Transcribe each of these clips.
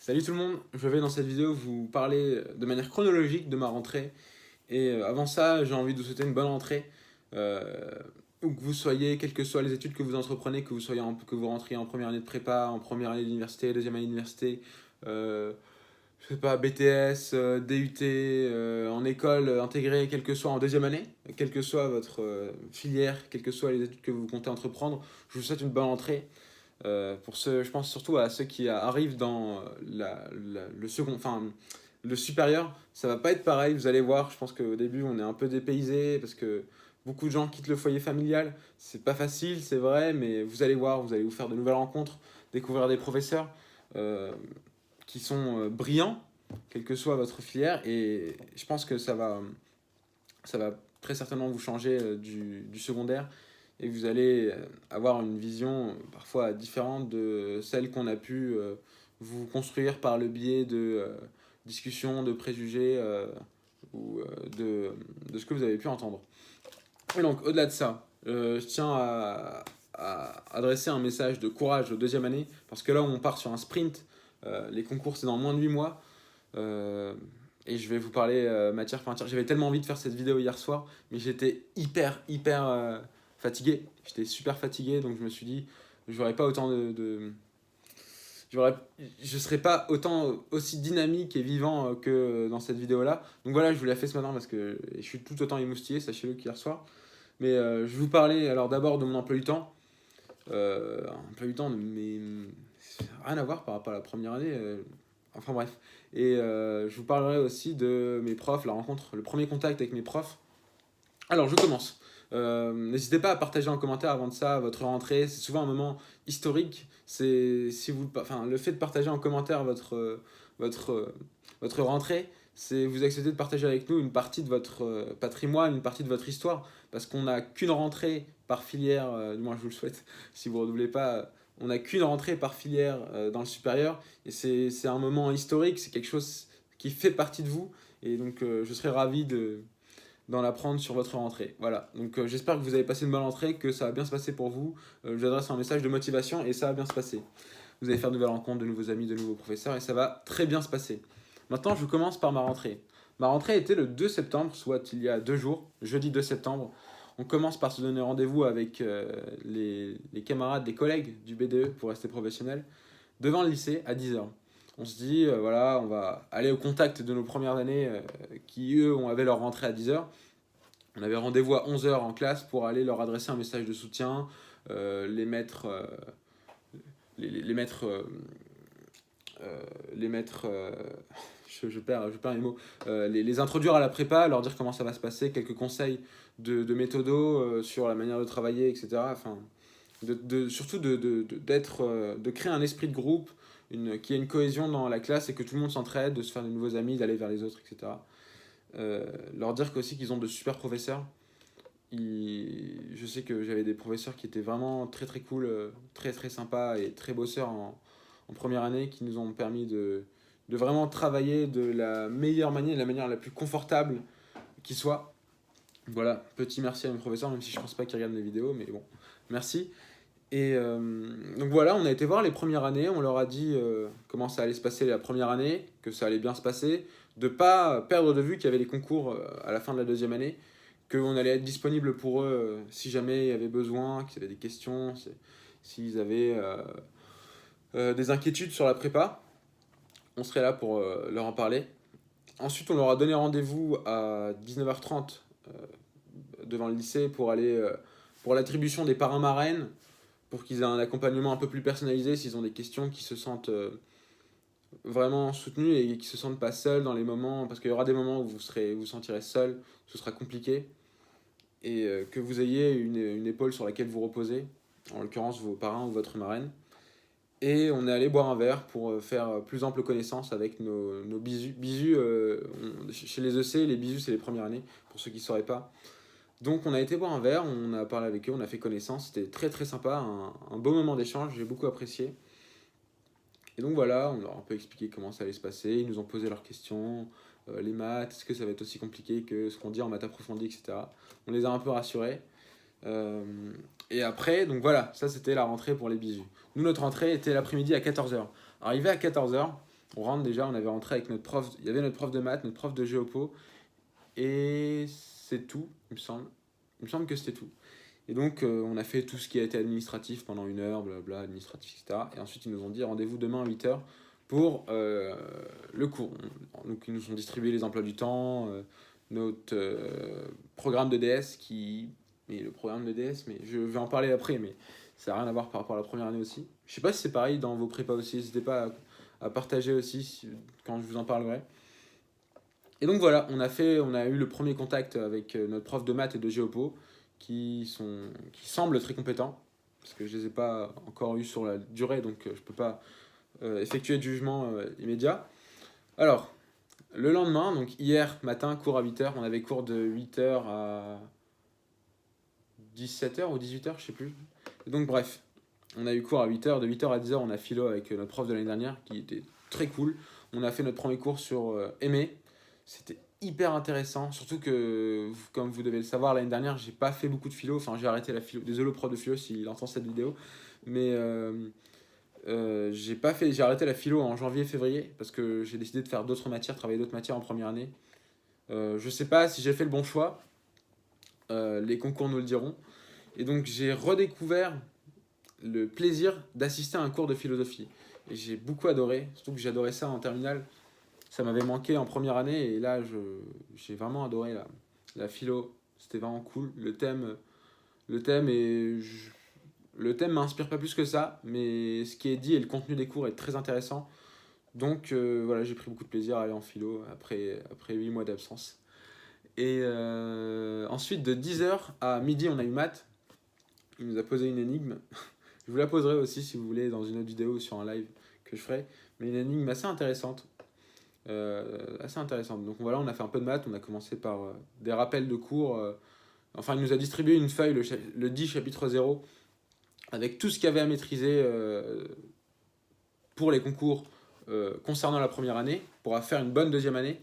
Salut tout le monde, je vais dans cette vidéo vous parler de manière chronologique de ma rentrée. Et avant ça, j'ai envie de vous souhaiter une bonne rentrée. Euh, Où que vous soyez, quelles que soient les études que vous entreprenez, que vous rentriez en première année de prépa, en première année d'université, deuxième année d'université, euh, je sais pas, BTS, DUT, en école intégrée, quelle que soit en deuxième année, quelle que soit votre filière, quelles que soient les études que vous comptez entreprendre, je vous souhaite une bonne rentrée. Pour ceux, je pense surtout à ceux qui arrivent dans le second, enfin le supérieur, ça va pas être pareil. Vous allez voir, je pense qu'au début on est un peu dépaysé parce que beaucoup de gens quittent le foyer familial. C'est pas facile, c'est vrai, mais vous allez voir, vous allez vous faire de nouvelles rencontres, découvrir des professeurs euh, qui sont brillants, quelle que soit votre filière, et je pense que ça va très certainement vous changer du secondaire et vous allez avoir une vision parfois différente de celle qu'on a pu vous construire par le biais de discussions, de préjugés ou de ce que vous avez pu entendre. Et donc, au-delà de ça, je tiens à adresser un message de courage aux deuxième année, parce que là, on part sur un sprint. Les concours, c'est dans moins de 8 mois. Euh, et je vais vous parler matière par matière. J'avais tellement envie de faire cette vidéo hier soir, mais j'étais hyper fatigué. J'étais super fatigué, donc je me suis dit, j'aurais pas autant j'aurais, je serais pas autant aussi dynamique et vivant que dans cette vidéo-là. Donc voilà, je vous l'ai fait ce matin parce que je suis tout autant émoustillé, sachez-le, qu'hier soir. Mais je vais vous parler alors d'abord de mon emploi du temps. Emploi du temps, mais rien à voir par rapport à la première année. Enfin bref. Et je vous parlerai aussi de mes profs, la rencontre, le premier contact avec mes profs. Alors je commence. N'hésitez pas à partager en commentaire avant de ça votre rentrée. C'est souvent un moment historique. C'est si vous, enfin, le fait de partager en commentaire votre, votre rentrée, c'est vous acceptez de partager avec nous une partie de votre patrimoine, une partie de votre histoire, parce qu'on n'a qu'une rentrée par filière. Du moins je vous le souhaite. Si vous ne redoublez pas, on n'a qu'une rentrée par filière dans le supérieur, et c'est un moment historique. C'est quelque chose qui fait partie de vous, et donc je serais ravi de d'en apprendre sur votre rentrée. Voilà, donc j'espère que vous avez passé une bonne rentrée, que ça va bien se passer pour vous. Je vous adresse un message de motivation et ça va bien se passer. Vous allez faire de nouvelles rencontres, de nouveaux amis, de nouveaux professeurs et ça va très bien se passer. Maintenant, je commence par ma rentrée. Ma rentrée était le 2 septembre, soit il y a 2 jours, jeudi 2 septembre. On commence par se donner rendez-vous avec les camarades, les collègues du BDE pour rester professionnel, devant le lycée à 10 h. On se dit, voilà, on va aller au contact de nos premières années qui, eux, avaient leur rentrée à 10 h. On avait rendez-vous à 11 h en classe pour aller leur adresser un message de soutien, les mettre, les mettre, les mettre je perds les mots, les introduire à la prépa, leur dire comment ça va se passer, quelques conseils de méthodo sur la manière de travailler, etc. Enfin, surtout de créer un esprit de groupe, qu'il y ait une cohésion dans la classe et que tout le monde s'entraide, de se faire de nouveaux amis, d'aller vers les autres, etc. Leur dire qu'aussi qu'ils ont de super professeurs. Je sais que j'avais des professeurs qui étaient vraiment très très cool, très très sympas et très bosseurs en première année, qui nous ont permis de vraiment travailler de la meilleure manière, de la manière la plus confortable qui soit. Voilà, petit merci à mes professeurs, même si je pense pas qu'ils regardent mes vidéos, mais bon, merci. Et donc voilà, on a été voir les premières années, on leur a dit comment ça allait se passer la première année, que ça allait bien se passer, de pas perdre de vue qu'il y avait les concours à la fin de la deuxième année, qu'on allait être disponible pour eux si jamais il y avait besoin, qu'ils avaient des questions, s'ils avaient des inquiétudes sur la prépa, on serait là pour leur en parler. Ensuite, on leur a donné rendez-vous à 19h30 devant le lycée pour aller pour l'attribution des parrains marraines, pour qu'ils aient un accompagnement un peu plus personnalisé s'ils ont des questions, qui se sentent vraiment soutenus et qui se sentent pas seuls dans les moments, parce qu'il y aura des moments où vous sentirez seul, ce sera compliqué, et que vous ayez une épaule sur laquelle vous reposer, en l'occurrence vos parrains ou votre marraine. Et on est allé boire un verre pour faire plus ample connaissance avec nos bisus. Bisus, chez les EC, les bisus, c'est les premières années, pour ceux qui ne sauraient pas. Donc on a été boire un verre, on a parlé avec eux, on a fait connaissance, c'était très très sympa, un beau moment d'échange, j'ai beaucoup apprécié. Et donc voilà, on leur a un peu expliqué comment ça allait se passer, ils nous ont posé leurs questions, les maths, est-ce que ça va être aussi compliqué que ce qu'on dit en maths approfondie, etc. On les a un peu rassurés. Euh, et après, donc voilà, ça c'était la rentrée pour les bisous. Nous, notre rentrée était l'après-midi à 14 h. Arrivé à 14 h, On rentre déjà, on avait rentré avec notre prof, il y avait notre prof de maths, notre prof de géopo, et c'est tout, il me semble. Il me semble que c'était tout. Et donc, on a fait tout ce qui a été administratif pendant 1 heure, blablabla, administratif, etc. Et ensuite, ils nous ont dit rendez-vous demain à 8 heures pour le cours. Donc, ils nous ont distribué les emplois du temps, notre programme de DS qui. Mais le programme de DS, mais je vais en parler après, mais ça n'a rien à voir par rapport à la première année aussi. Je sais pas si c'est pareil dans vos prépas aussi, n'hésitez pas à partager aussi quand je vous en parlerai. Et donc voilà, on a eu le premier contact avec notre prof de maths et de géopo qui semblent très compétents, parce que je ne les ai pas encore eus sur la durée, donc je ne peux pas effectuer de jugement immédiat. Alors, le lendemain, donc hier matin, cours à 8h, on avait cours de 8h à 17h ou 18h, je sais plus. Et donc bref, on a eu cours à 8h, de 8h à 10h, on a philo avec notre prof de l'année dernière, qui était très cool. On a fait notre premier cours sur aimer. C'était hyper intéressant, surtout que, comme vous devez le savoir, l'année dernière, j'ai pas fait beaucoup de philo. Enfin, j'ai arrêté la philo. Désolé au prof de philo s'il entend cette vidéo. Mais j'ai arrêté la philo en janvier-février parce que j'ai décidé de faire d'autres matières, travailler d'autres matières en première année. Je sais pas si j'ai fait le bon choix. Les concours nous le diront. Et donc, j'ai redécouvert le plaisir d'assister à un cours de philosophie. Et j'ai beaucoup adoré, surtout que j'adorais ça en terminale. Ça m'avait manqué en première année et là j'ai vraiment adoré la philo. C'était vraiment cool. Le thème m'inspire pas plus que ça, mais ce qui est dit et le contenu des cours est très intéressant. Donc voilà, j'ai pris beaucoup de plaisir à aller en philo après 8 mois d'absence. Et ensuite de 10h à midi on a eu maths. Il nous a posé une énigme. Je vous la poserai aussi si vous voulez dans une autre vidéo ou sur un live que je ferai. Mais une énigme assez intéressante. Donc voilà, on a fait un peu de maths, on a commencé par des rappels de cours. Enfin, il nous a distribué une feuille, le 10 chapitre 0, avec tout ce qu'il y avait à maîtriser pour les concours concernant la première année, pour faire une bonne deuxième année,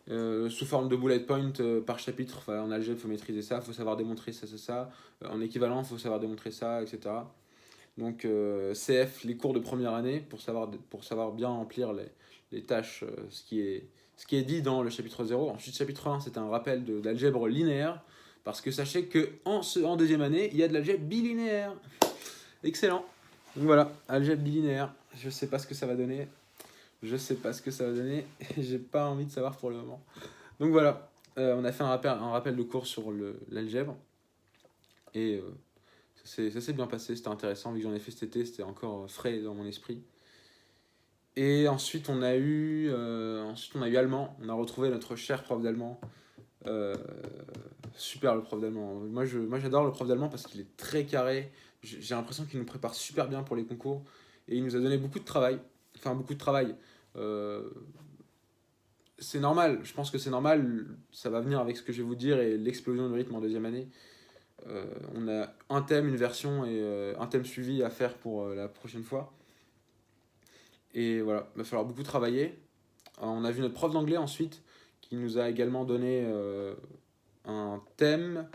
sous forme de bullet point par chapitre. Enfin, en algèbre, il faut maîtriser ça, il faut savoir démontrer ça. En équivalent, il faut savoir démontrer ça, etc. Donc CF, les cours de première année, pour savoir bien remplir les tâches, ce qui est dit dans le chapitre 0. Ensuite, chapitre 1, c'est un rappel d'algèbre linéaire, parce que sachez qu'en deuxième année, il y a de l'algèbre bilinéaire. Excellent. Donc voilà, algèbre bilinéaire, je sais pas ce que ça va donner. J'ai pas envie de savoir pour le moment. Donc voilà, on a fait un rappel de cours sur l'algèbre. Et ça s'est bien passé, c'était intéressant. Vu que j'en ai fait cet été, c'était encore frais dans mon esprit. Et ensuite, on a eu allemand. On a retrouvé notre cher prof d'allemand. Super le prof d'allemand. Moi j'adore le prof d'allemand parce qu'il est très carré. J'ai l'impression qu'il nous prépare super bien pour les concours. Et il nous a donné beaucoup de travail. Enfin, beaucoup de travail. C'est normal, je pense que c'est normal. Ça va venir avec ce que je vais vous dire et l'explosion du rythme en deuxième année. On a un thème, une version et un thème suivi à faire pour la prochaine fois. Et voilà, il va falloir beaucoup travailler. On a vu notre prof d'anglais ensuite, qui nous a également donné un thème,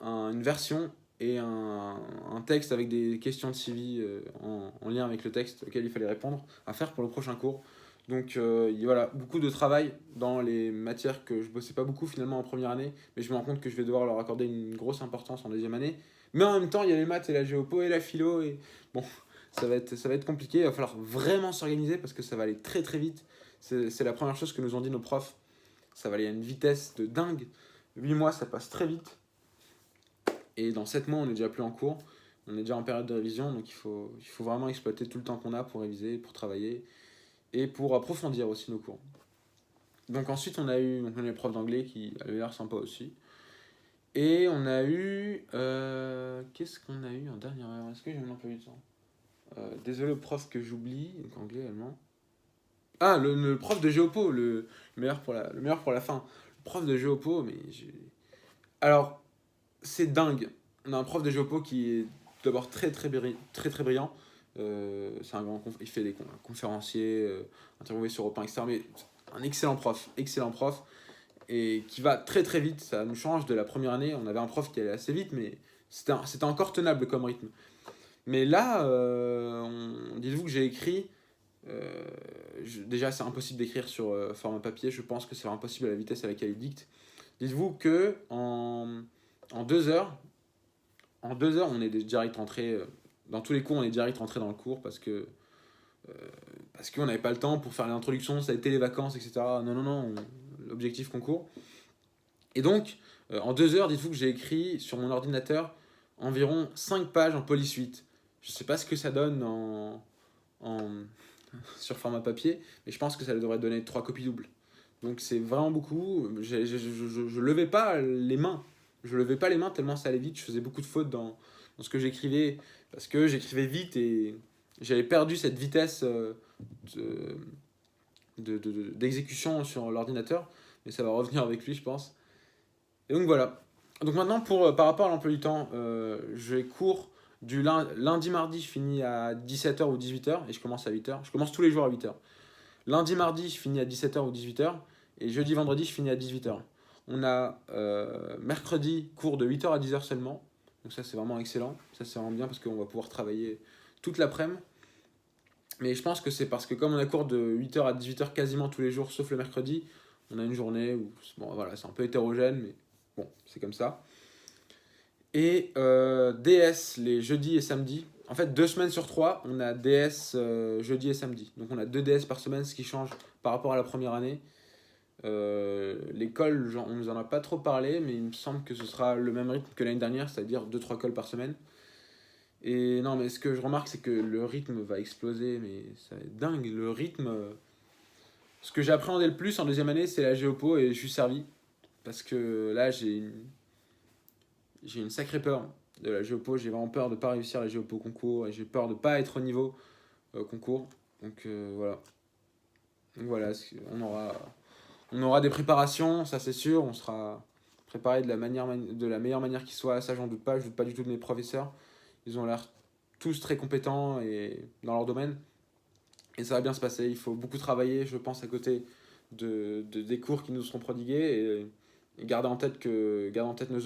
une version et un texte avec des questions de suivi en lien avec le texte auquel il fallait répondre, à faire pour le prochain cours. Donc voilà, beaucoup de travail dans les matières que je bossais pas beaucoup finalement en première année, mais je me rends compte que je vais devoir leur accorder une grosse importance en deuxième année. Mais en même temps, il y a les maths et la géopo et la philo, et bon, ça va être compliqué. Il va falloir vraiment s'organiser parce que ça va aller très très vite. C'est la première chose que nous ont dit nos profs. Ça va aller à une vitesse de dingue. 8 mois, ça passe très vite. Et dans 7 mois, on est déjà plus en cours. On est déjà en période de révision, donc il faut vraiment exploiter tout le temps qu'on a pour réviser, pour travailler et pour approfondir aussi nos cours. Donc ensuite, on a eu les profs d'anglais qui avaient l'air sympa aussi. Et on a eu... qu'est-ce qu'on a eu en dernière heure? Est-ce que j'ai un peu eu de temps? Désolé au prof que j'oublie, donc anglais, allemand. Ah, le prof de géopo, le meilleur pour la fin. Le prof de géopo, mais alors, c'est dingue. On a un prof de géopo qui est d'abord très très brillant. Il fait des conférenciers, interviewé sur Europe 1, etc. Mais un excellent prof, et qui va très très vite. Ça nous change de la première année. On avait un prof qui allait assez vite, mais c'était encore tenable comme rythme. Mais là, dites-vous que j'ai écrit Déjà, c'est impossible d'écrire sur format papier. Je pense que c'est impossible à la vitesse à laquelle il dicte. Dites-vous que en 2 heures, on est direct rentré. Dans tous les cours, on est direct rentré dans le cours parce qu'on n'avait pas le temps pour faire l'introduction, ça a été les vacances, etc. Non, non, non, l'objectif concours. Et donc, en 2 heures, dites-vous que j'ai écrit sur mon ordinateur environ 5 pages en polysuite. Je ne sais pas ce que ça donne en, sur format papier, mais je pense que ça devrait donner 3 copies doubles. Donc c'est vraiment beaucoup. Je levais pas les mains. Je levais pas les mains tellement ça allait vite. Je faisais beaucoup de fautes dans ce que j'écrivais parce que j'écrivais vite et j'avais perdu cette vitesse d'exécution sur l'ordinateur. Mais ça va revenir avec lui, je pense. Et donc voilà. Donc maintenant, par rapport à l'emploi du temps, je cours du lundi, mardi, je finis à 17h ou 18h et je commence à 8h. Je commence tous les jours à 8h. Lundi, mardi, je finis à 17h ou 18h. Et jeudi, vendredi, je finis à 18h. On a mercredi, cours de 8h à 10h seulement. Donc ça, c'est vraiment excellent. Ça, c'est vraiment bien parce qu'on va pouvoir travailler toute l'après-midi. Mais je pense que c'est parce que comme on a cours de 8h à 18h quasiment tous les jours, sauf le mercredi, on a une journée où bon, voilà, c'est un peu hétérogène, mais bon, c'est comme ça. Et DS les jeudis et samedis. En fait, 2 semaines sur 3, on a DS jeudi et samedi. Donc on a 2 DS par semaine, ce qui change par rapport à la première année. L'école, on nous en a pas trop parlé, mais il me semble que ce sera le même rythme que l'année dernière, c'est-à-dire 2-3 cols par semaine. Et non, mais ce que je remarque, c'est que le rythme va exploser, mais ça va être dingue. Le rythme. Ce que j'ai appréhendé le plus en deuxième année, c'est la géopo et je suis servi. Parce que là, j'ai une sacrée peur de la géopo. J'ai vraiment peur de ne pas réussir la géopo concours et j'ai peur de ne pas être au niveau concours. Donc voilà. Donc voilà, on aura des préparations, ça c'est sûr. On sera préparé de la meilleure manière qui soit. Ça, j'en doute pas. Je doute pas du tout de mes professeurs. Ils ont l'air tous très compétents et dans leur domaine. Et ça va bien se passer. Il faut beaucoup travailler, je pense, à côté des cours qui nous seront prodigués et garder en tête nos